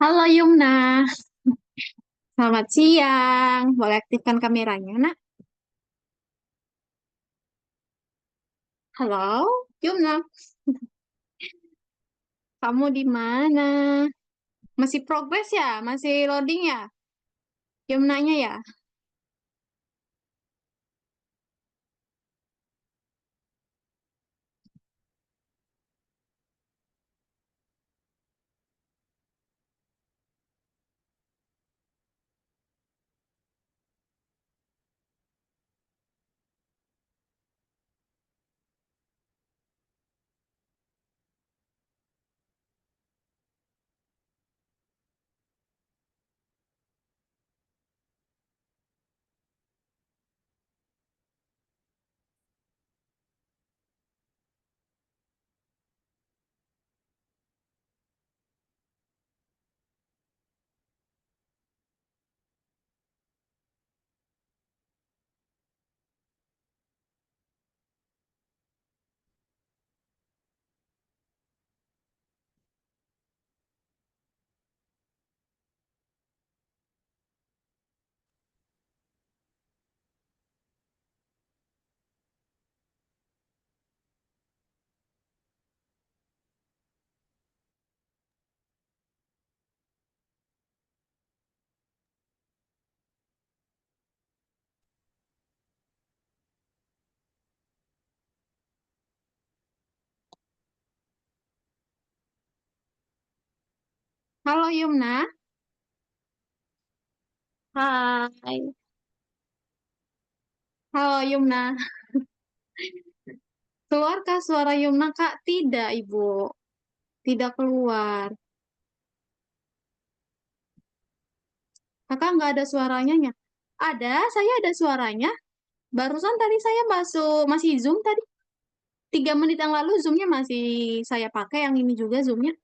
Halo Yumna, selamat siang. Boleh aktifkan kameranya, nak? Halo, Yumna, kamu di mana? Masih progres ya? Masih loading ya? Yumnanya ya? Halo Yumna. Hai. Halo Yumna. Keluarkah suara Yumna, Kak? Tidak, Ibu. Tidak keluar. Kakak nggak ada suaranya, Nya. Ada, saya ada suaranya. Barusan tadi saya masih Zoom tadi. 3 menit yang lalu Zoom-nya masih saya pakai, yang ini juga Zoom-nya.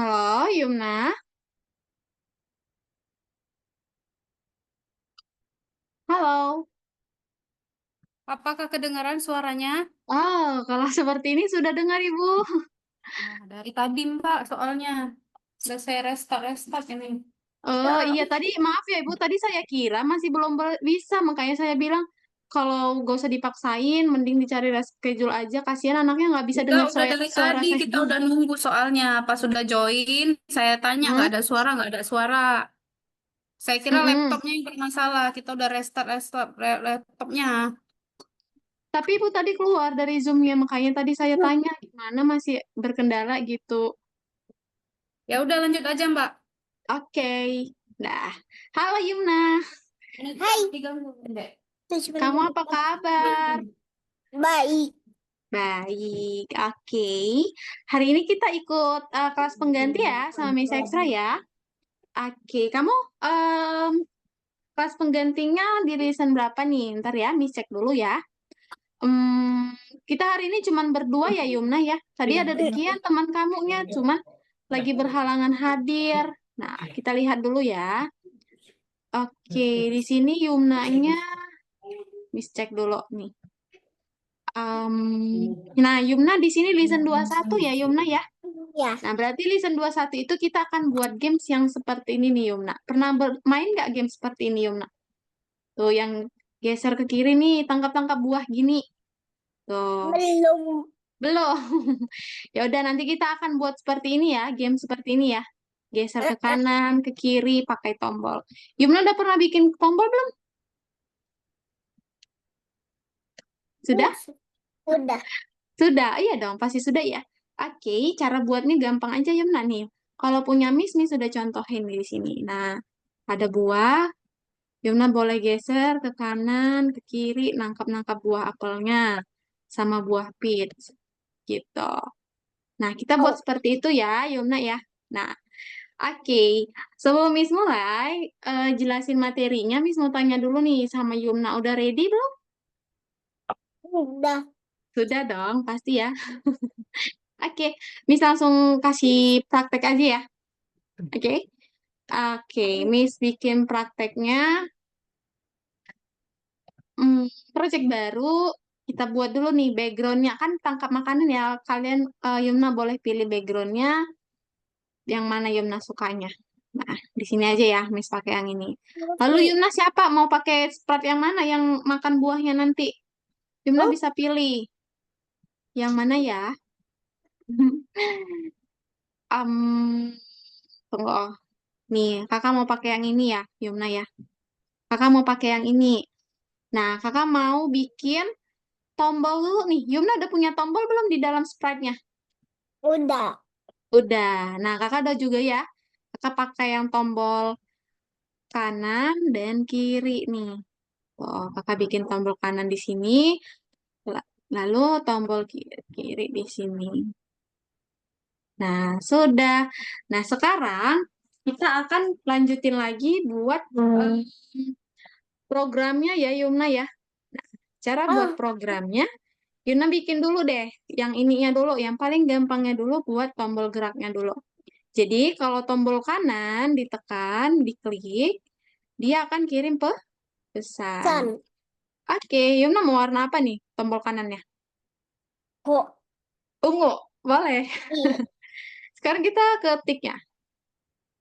Halo, Yumna. Halo. Apakah kedengaran suaranya? Oh, kalau seperti ini sudah dengar, Ibu. Nah, dari tadi Mbak, soalnya sudah saya restart ini. Oh iya tadi maaf ya Ibu, tadi saya kira masih belum bisa, makanya saya bilang kalau gak usah dipaksain, mending dicari reschedule aja. Kasihan anaknya nggak bisa dengar Udah dari suara tadi saya. kita udah nunggu soalnya. Pas sudah join, saya tanya Hmm? nggak ada suara. Saya kira Mm-mm. laptopnya yang bermasalah. Kita udah restart laptopnya. Tapi Ibu tadi keluar dari Zoom-nya, makanya tadi saya tanya gimana masih berkendala gitu. Ya udah lanjut aja Mbak. Oke. Nah, halo Yumna, Hai. Diganggu, Dek. kamu apa kabar? Baik. Baik, oke. Hari ini kita ikut kelas pengganti ya sama Miss Extra ya. Oke, kamu em, kelas penggantinya di listen berapa nih? Ntar ya, Miss cek dulu ya. Kita hari ini cuman berdua ya, Yumna ya. Tadi ada Kian teman kamunya, cuman lagi berhalangan hadir. Nah, kita lihat dulu ya. Oke, di sini Yumnanya, Miss cek dulu nih. Nah, Yumna di sini listen 21 ya, Yumna ya. Ya. Nah, berarti listen 21 itu kita akan buat games yang seperti ini nih, Yumna. Pernah bermain nggak game seperti ini, Yumna? Tuh, yang geser ke kiri nih, tangkap-tangkap buah gini. Tuh, Belum. belum. Ya udah, nanti kita akan buat seperti ini ya, game seperti ini ya. Geser ke kanan, ke kiri, pakai tombol. Yumna udah pernah bikin tombol belum? Sudah? Udah. Sudah, iya dong, pasti sudah ya. Oke, cara buatnya gampang aja, Yumna nih. Kalau punya Miss, Miss sudah contohin di sini. Nah, ada buah, Yumna boleh geser ke kanan, ke kiri, nangkap-nangkap buah apelnya sama buah peach gitu. Nah, kita buat Oh, seperti itu ya, Yumna ya. Nah, oke. Sebelum Miss mulai jelasin materinya, Miss mau tanya dulu nih sama Yumna, udah ready belum? udah. Sudah dong, pasti ya. Oke, Miss langsung kasih praktek aja ya. Oke. Oke, Miss bikin prakteknya. Hmm, project baru kita buat dulu nih backgroundnya kan tangkap makanan ya kalian Yumna boleh pilih backgroundnya yang mana Yumna sukanya. Nah di sini aja ya Miss pakai yang ini. Lalu Yumna siapa mau pakai Sprite yang mana yang makan buahnya nanti? Yumna Oh, bisa pilih yang mana ya? Tunggu. Nih kakak mau pakai yang ini ya Yumna ya. Kakak mau pakai yang ini. Nah kakak mau bikin tombol dulu nih. Yumna udah punya tombol belum di dalam Sprite-nya? udah. Udah. Nah, kakak udah juga ya. Kakak pakai yang tombol kanan dan kiri nih. Oh, kakak bikin tombol kanan di sini, lalu tombol kiri di sini. Nah, sudah. Nah, sekarang kita akan lanjutin lagi buat programnya ya, Yumna ya. Nah, cara buat Ah, programnya, Yumna bikin dulu deh. Yang ininya dulu, yang paling gampangnya dulu buat tombol geraknya dulu. Jadi kalau tombol kanan ditekan, diklik, dia akan kirim pesan. San. Oke, Yumna mau warna apa nih tombol kanannya? Kok. Ungu, boleh. Iya. Sekarang kita ketiknya.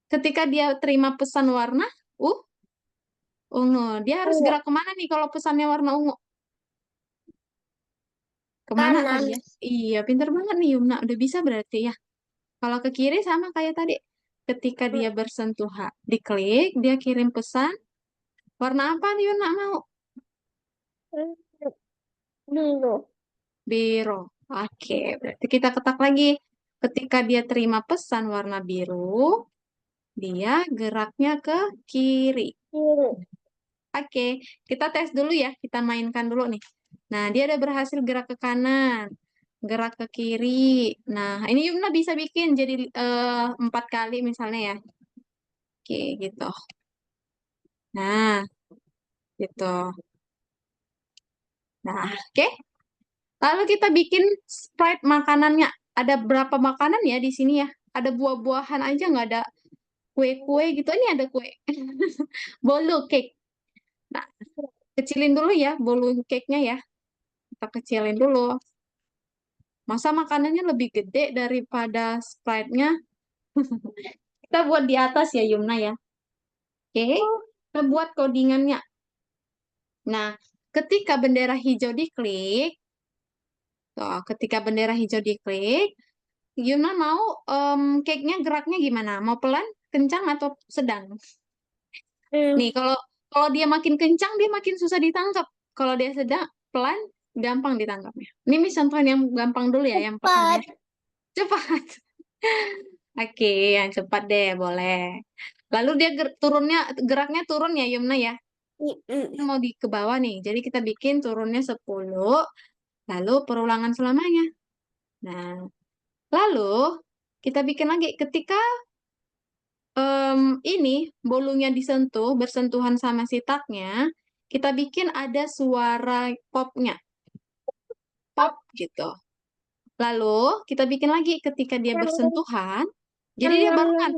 Ketika dia terima pesan warna ungu, dia harus gerak Oh, kemana nih kalau pesannya warna ungu? Kemana tadi kanan. ya? Iya, pinter banget nih Yumna. Udah bisa berarti ya. Kalau ke kiri sama kayak tadi. Ketika dia bersentuhan, diklik, dia kirim pesan. Warna apa nih Yumna mau? Dulu. Biru. Oke, berarti kita ketak lagi. Ketika dia terima pesan warna biru, dia geraknya ke kiri. Dulu. Oke, kita tes dulu ya. Kita mainkan dulu nih. Nah, dia udah berhasil gerak ke kanan, gerak ke kiri. Nah, ini Yumna bisa bikin jadi 4 kali misalnya ya. Oke, gitu. Nah, gitu. Nah, oke. Lalu kita bikin Sprite makanannya. Ada berapa makanan ya di sini ya? ada buah-buahan aja, nggak ada kue-kue gitu. Ini ada kue. Bolu cake. Nah, kecilin dulu ya bolu cake-nya ya. Kita kecilin dulu. Masa makanannya lebih gede daripada Sprite-nya? Kita buat di atas ya, Yumna ya. Oke, kita buat codingannya. Nah, ketika bendera hijau diklik, tuh, ketika bendera hijau diklik, Yumna mau cake-nya geraknya gimana? Mau pelan, kencang, atau sedang? Nih, kalau kalau dia makin kencang, dia makin susah ditangkap. Kalau dia sedang, pelan, gampang ditangkapnya. Ini contohin yang gampang dulu ya, yang pelan ya. Cepat. Cepat. Oke, yang cepat deh, boleh. Lalu dia turunnya, geraknya turun ya, Yumna ya. Ini mau di ke bawah nih. Jadi kita bikin turunnya 10, lalu perulangan selamanya. Nah, lalu kita bikin lagi ketika ini bolunya disentuh, bersentuhan sama si taknya, kita bikin ada suara popnya. Pop gitu. Lalu kita bikin lagi ketika dia bersentuhan, jadi dia barengan.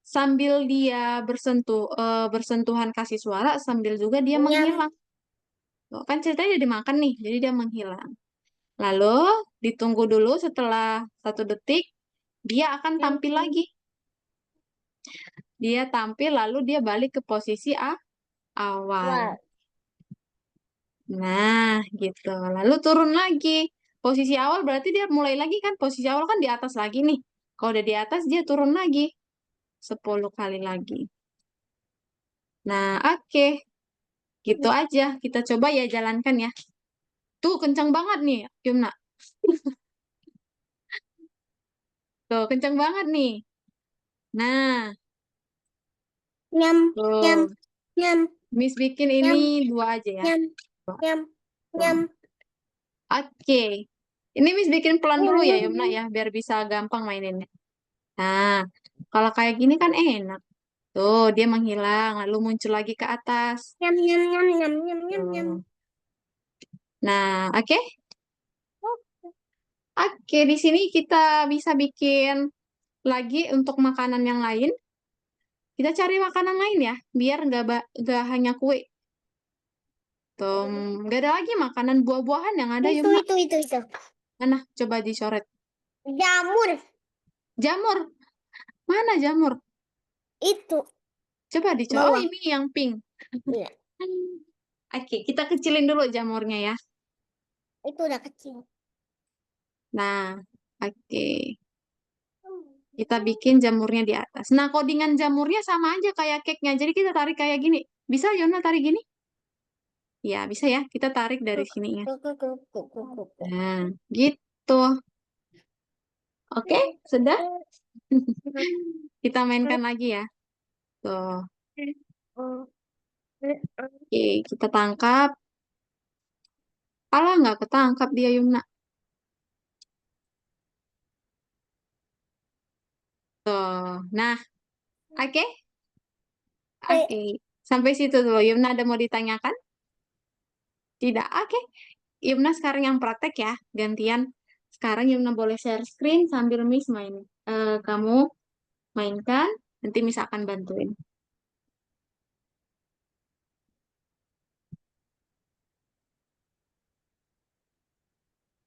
Sambil dia bersentuhan kasih suara, sambil juga dia menghilang. Tuh, kan ceritanya dia dimakan nih, jadi dia menghilang. Lalu ditunggu dulu setelah 1 detik, dia akan tampil lagi. Dia tampil lalu dia balik ke posisi awal. Nah, gitu. Lalu turun lagi. Posisi awal berarti dia mulai lagi kan. Posisi awal kan di atas lagi nih. Kalau udah di atas dia turun lagi. 10 kali lagi. Nah, oke. Gitu aja. Kita coba ya jalankan ya. Tuh, kencang banget nih, Yumna. Tuh, kencang banget nih. Nah, Nyam, nyam, tuh. nyam, Miss bikin nyam, ini 2 aja ya. nyam, Dua. nyam, Tuh. nyam. Oke. Ini Miss bikin pelan dulu ya, Yumna Nyam, ya. Biar bisa gampang maininnya. Nah, kalau kayak gini kan enak. Tuh, dia menghilang, lalu muncul lagi ke atas. nyam, nyam, nyam, nyam, nyam, nyam, nyam. Tuh. Nah, oke. Oke, di sini kita bisa bikin lagi untuk makanan yang lain. Kita cari makanan lain ya, biar nggak hanya kue. Tuh, nggak ada lagi makanan buah-buahan yang ada, Itu, Yumna. itu. Mana? Coba dicoret. Jamur. Jamur. Mana jamur? Itu. Coba dicoret. Oh, Bawah. ini yang pink. Iya, Oke, kita kecilin dulu jamurnya ya. itu udah kecil. Nah, oke. Kita bikin jamurnya di atas. Nah, codingan jamurnya sama aja kayak cake-nya. Jadi kita tarik kayak gini. Bisa, Yona, tarik gini? Ya, bisa ya. Kita tarik dari sininya. Nah, gitu. Oke, sudah? Kita mainkan lagi ya. Tuh. Oke, kita tangkap. Alah, nggak ketangkap dia, Yumna. Tuh. Nah, oke. Oke. Sampai situ dulu. Yumna ada mau ditanyakan? Tidak. Oke. Yumna sekarang yang praktek ya. Gantian. Sekarang Yumna boleh share screen sambil Miss main. Kamu mainkan. Nanti Miss akan bantuin.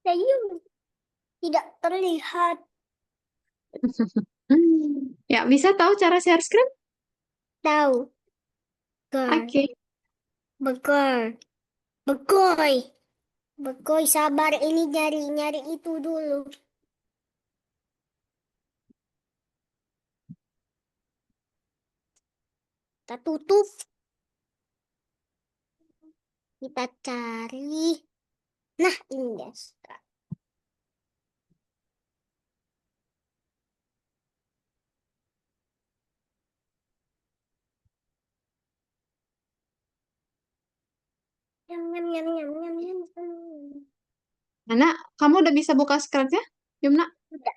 Saya tidak terlihat. Ya, bisa tahu cara share screen? Tahu. Begoy. Oke. Begoy. Begoy. Begoy, sabar. Ini nyari itu dulu. Kita tutup. Kita cari. Nah, ini guys. Nyam, nyam, nyam, nyam, nyam, nyam, nyam. Nana, kamu udah bisa buka scratch-nya? Yumna? Udah.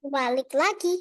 Balik lagi.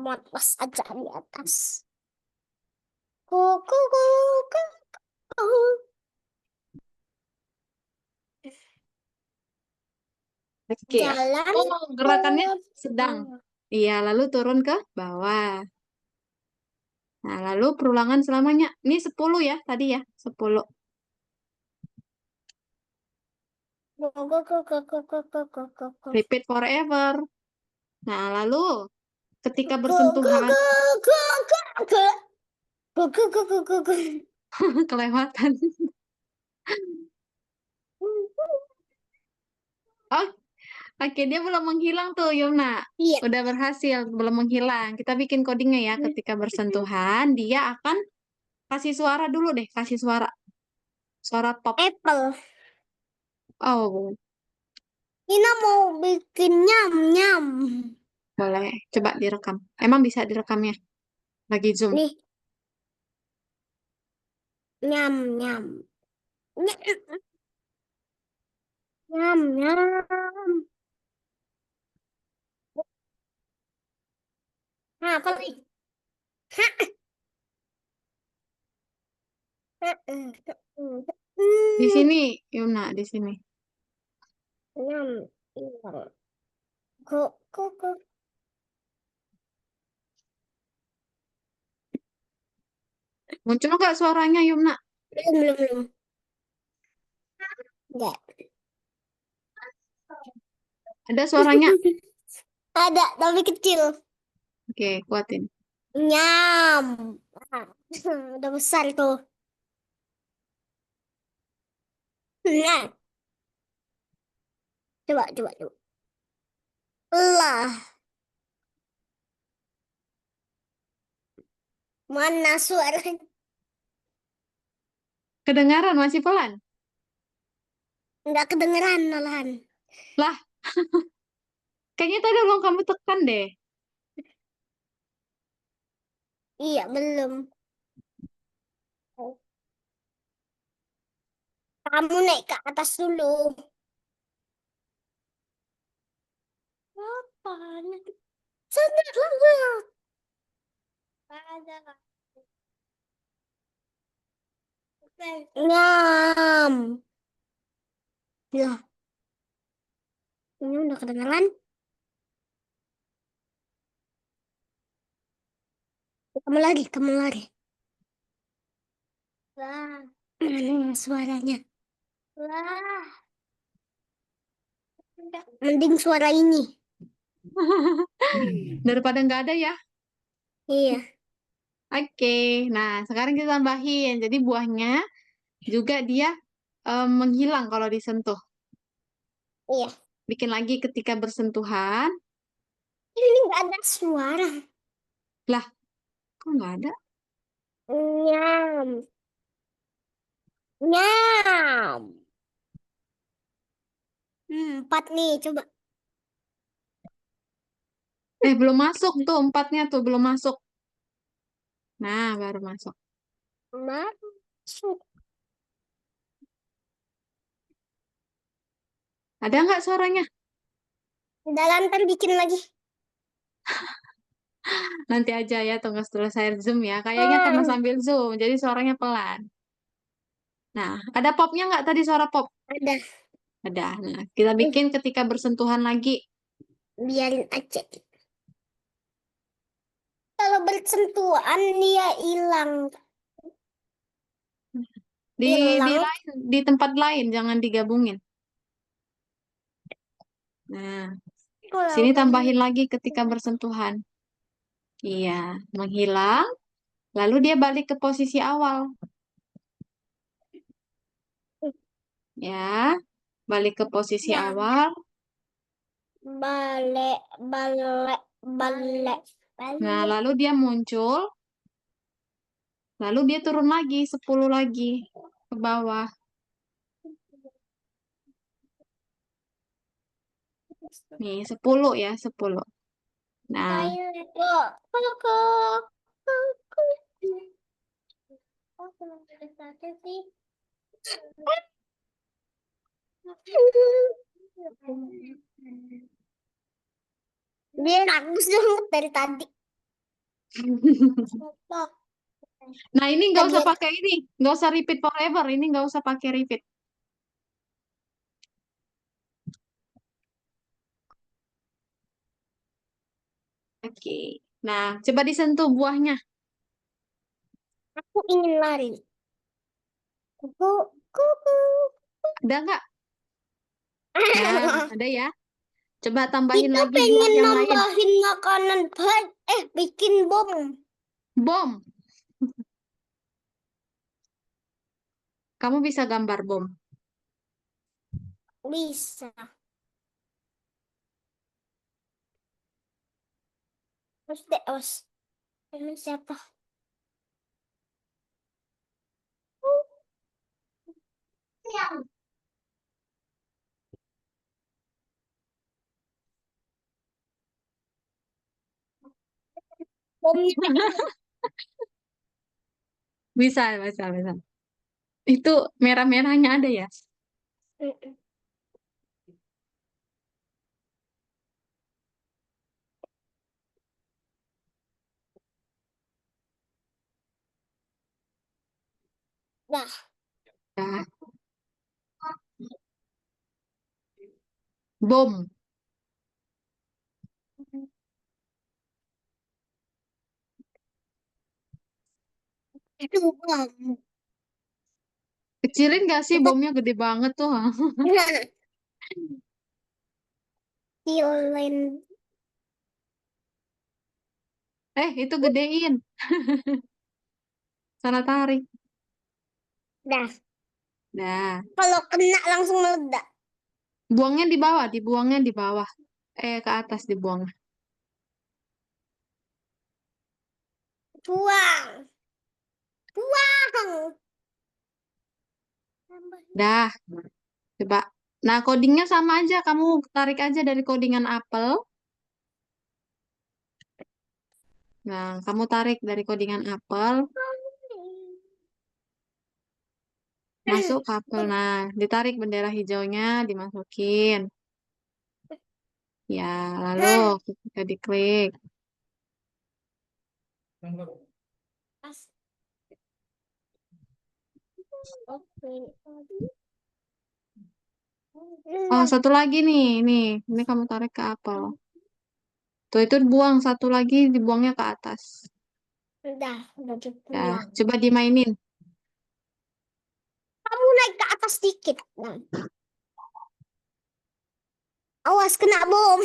Kamu atas aja di atas. Kuku kuku kuku. Oke ya. Jalan Oh, gerakannya ke sedang. bawah. Iya, lalu turun ke bawah. Nah, lalu perulangan selamanya. Ini 10 ya, tadi ya, 10. Kuku kuku kuku kuku kuku. Repeat forever. Nah, lalu ketika Kuku bersentuhan, kuku kuku kuku kuku kuku. kelewatan. Oh, oke, dia belum menghilang tuh, Yumna. Iya. Udah berhasil, belum menghilang. Kita bikin codingnya ya, ketika bersentuhan, dia akan kasih suara dulu deh, kasih suara. Suara pop. Apple. Oh, Nina mau bikin nyam nyam. boleh. Coba direkam. Emang bisa direkamnya? Lagi Zoom. Nih, nyam nyam. Nyam nyam. Nah, apa lagi? Di sini, Yumna, di sini. Nyam. Kok kok kok. Muncul nggak suaranya, Yumna? Belum. Enggak. Ada suaranya. Ada, tapi kecil. Oke, kuatin. Nyam. Ah, udah besar tuh. Nah, coba. Lah, mana suara? Kedengaran masih pelan. Enggak kedengeran malahan. Lah, kayaknya tadi belum kamu tekan deh. Iya, belum. Kamu naik ke atas dulu. Apa? Sana banget. Ada. Nyam. Ya, ini udah kedengeran. Kamu lagi. Wah, mana suaranya? Wah, mending suara ini. Daripada nggak ada ya. Iya, Oke, nah sekarang kita tambahin. Jadi buahnya juga dia menghilang kalau disentuh. iya. Bikin lagi ketika bersentuhan. Ini nggak ada suara. Lah, kok nggak ada? Nyam, nyam. 4 nih, coba. Belum masuk tuh, 4-nya tuh belum masuk. Nah, baru masuk. Masuk. Ada nggak suaranya? Dalam ntar bikin lagi. Nanti aja ya, tunggu setelah saya zoom ya. Kayaknya karena sambil zoom, jadi suaranya pelan. Nah, ada popnya nggak tadi suara pop? Ada, Ada. Nah, kita bikin ketika bersentuhan lagi. biarin aja. Kalau bersentuhan dia hilang. Hilang. Di tempat lain, jangan digabungin. Nah, sini tambahin lagi ketika bersentuhan. Iya, menghilang. Lalu dia balik ke posisi awal. Ya, balik ke posisi Ya. awal. Balik, balik, balik, Nah, balik. lalu dia muncul. Lalu dia turun lagi, 10 lagi ke bawah. Nih, 10 ya, 10. Nah, Dia bagus banget dari tadi. Nah, ini nggak usah Lihat. pakai ini. Nggak usah repeat forever. Ini nggak usah pakai repeat. Oke. Nah, coba disentuh buahnya. Aku ingin lari. Kuku, kuku. Ada nggak? Nah, ada ya. Coba tambahin Kita lagi buah pengen yang lain. nambahin makanan bikin bom. Bom. Kamu bisa gambar bom. Bisa. Terus deh, ini siapa? Bomnya. Bisa, bisa, bisa. Itu merah-merahnya ada ya? Nah, Nah, bom. itu bom. Kecilin gak sih Kita bomnya gede banget tuh. kilin. Itu gedein. Sana tarik. Dah, Nah, kalau kena langsung meledak. buangnya di bawah, dibuangnya di bawah. Ke atas dibuang. Buang. Buang. Dah, coba. Nah, codingnya sama aja. Kamu tarik aja dari codingan apel. Nah, kamu tarik dari codingan apel. Masuk ke apel. Nah, ditarik bendera hijaunya, dimasukin. Ya, lalu kita diklik. Oke. Oh, satu lagi nih. Ini kamu tarik ke apel. Tuh, itu buang. Satu lagi dibuangnya ke atas. Udah Ya, dibuang. coba dimainin. Kamu naik ke atas dikit. Nah. Awas kena bom.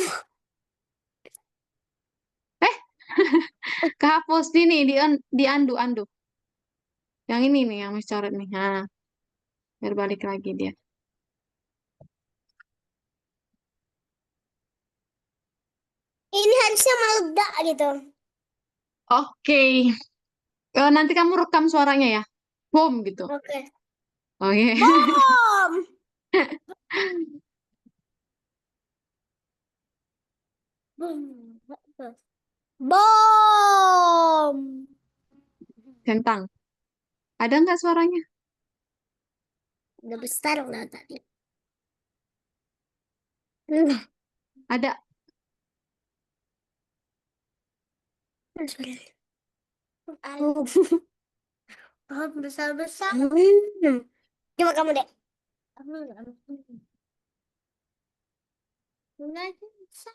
Kehapus ini, diandu. Yang ini nih, yang coret nih. Nah, biar balik lagi dia. Ini harusnya meledak gitu. Oke. Nanti kamu rekam suaranya ya. Boom gitu. Oke. Oke. Bom. Bom. Bom. Centang. Ada nggak suaranya? Udah besar lah tadi. Ada. Oh, besar-besar. Coba kamu deh. Kamu nggak nggak bisa.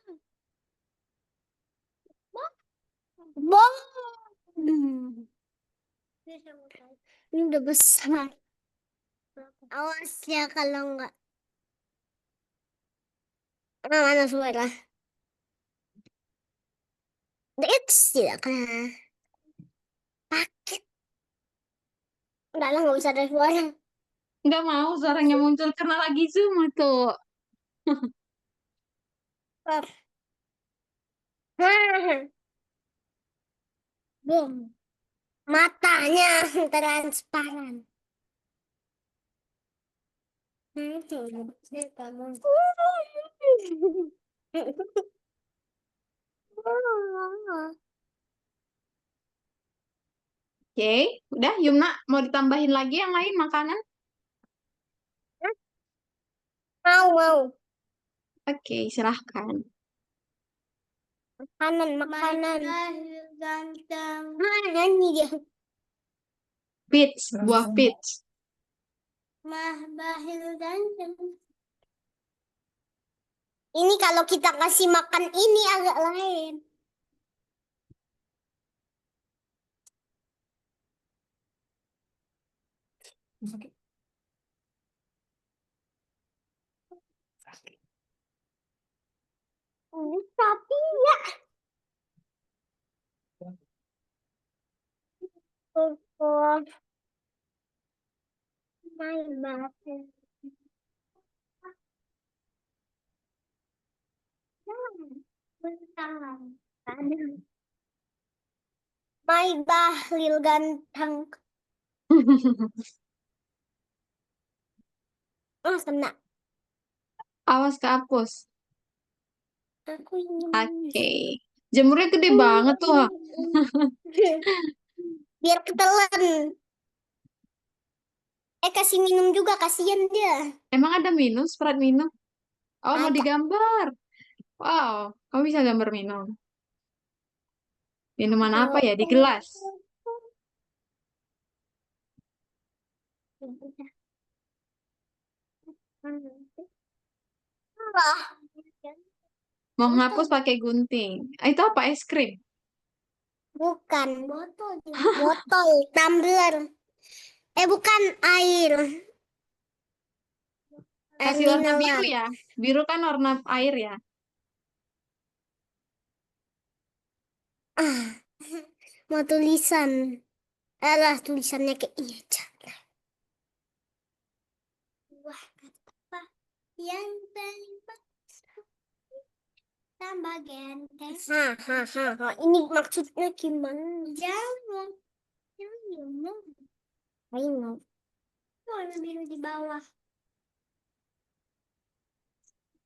Bom. Ini udah besar. Awas ya kalau nggak. Mana suara? It's tidak kena. Sakit. Enggak lah, nggak bisa ada suara. Nggak mau suaranya muncul karena lagi Zoom tuh. Bom. Matanya transparan. Oke, udah Yumna mau ditambahin lagi yang lain makanan? Mau. Oke, silahkan. Makanan. Ganteng. Ini dia. Peach, buah peach. Bahil ganteng. Ini kalau kita kasih makan ini agak lain. Ini sapi ya. Oh, my bad. My bahlil ganteng. Oh, kena. Awas kehapus. Aku ingin. Oke. Jamurnya gede banget tuh. Biar ketelan. Kasih minum juga, kasihan dia. Emang ada minum, Sprite minum? Oh, mau Ada. digambar. Wow, kamu bisa gambar minum. Minuman apa ya? Di gelas. Wah. Mau ngapus pakai gunting. Itu apa? Es krim? Bukan. Botol. Botol, tumbler. Bukan air. Air Kasih warna biru mineral. ya. Biru kan warna air ya. Mau tulisan. Alah, tulisannya kayak ini aja. Wah, apa yang paling bagus? Tambah ganteng. Ini maksudnya gimana? Jangan. Jangan. Ayo. Warna biru di bawah.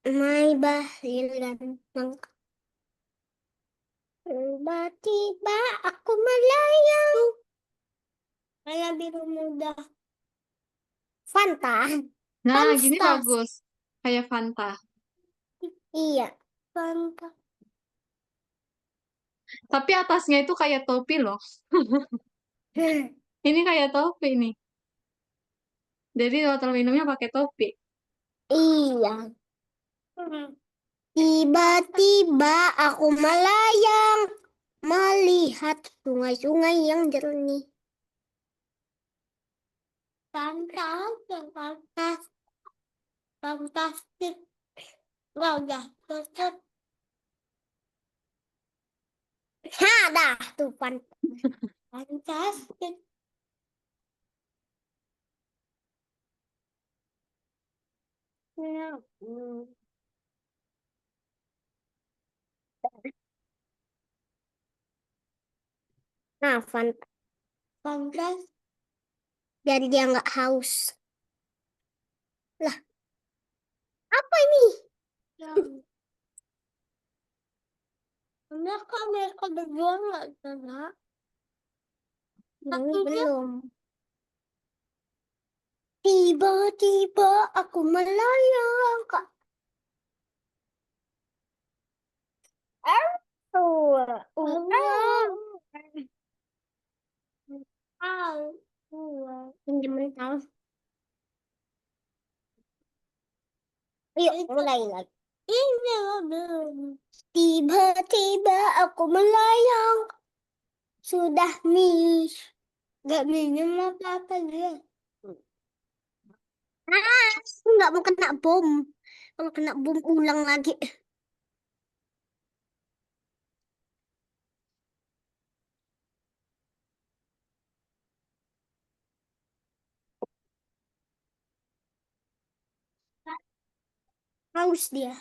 My bahlil ganteng. Tiba-tiba aku melayang. Warna biru muda. Fanta. Nah, gini Fanta. bagus. Kayak Fanta. Iya. Fanta. Tapi atasnya itu kayak topi loh. Ini kayak topi nih. Jadi botol minumnya pakai topi. Iya. Tiba-tiba aku melayang melihat sungai-sungai yang jernih. Fantastik. Udah, cocok. Dah tuh fantastik. Nah, fantastik. Biar dia nggak haus. Lah, apa ini? Mereka berdua nggak sana? Belum. Tiba-tiba aku melayang, Kak. Pinjaman tahu. Yuk, mulai lagi. Tiba-tiba aku melayang. Sudah gak minum apa-apa dia. Nggak mau kena bom. Kalau kena bom ulang lagi. Haus dia.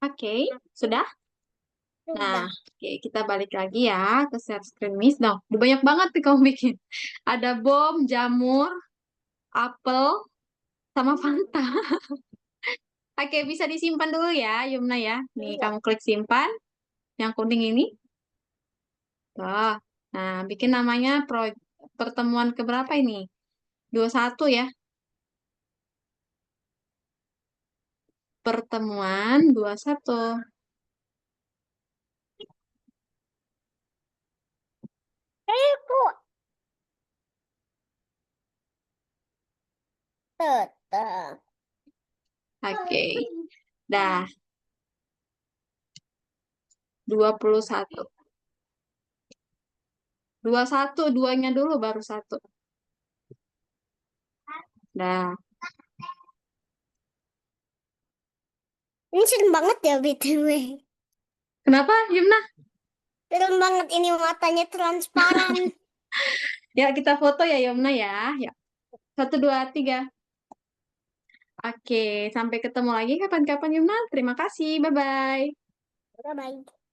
Oke, sudah? Nah, Udah. oke, kita balik lagi ya ke share screen Miss. Nah, udah banyak banget nih kamu bikin. Ada bom, jamur, apel, sama Fanta. Oke, bisa disimpan dulu ya, Yumna ya. Nih, Iya. kamu klik simpan. Yang kuning ini. Tuh. Nah, bikin namanya pertemuan keberapa ini? 21 ya. Pertemuan 21. Kok tetap. Oke. Dah. 21. 21, duanya dulu baru 1. Dah. Ini serem banget ya BTW. Kenapa, Yumna? Serem banget ini matanya transparan. Ya, kita foto ya, Yumna ya. Ya. 1, 2, 3. Oke, sampai ketemu lagi kapan-kapan, Yumna. Terima kasih. Bye-bye. Bye bye.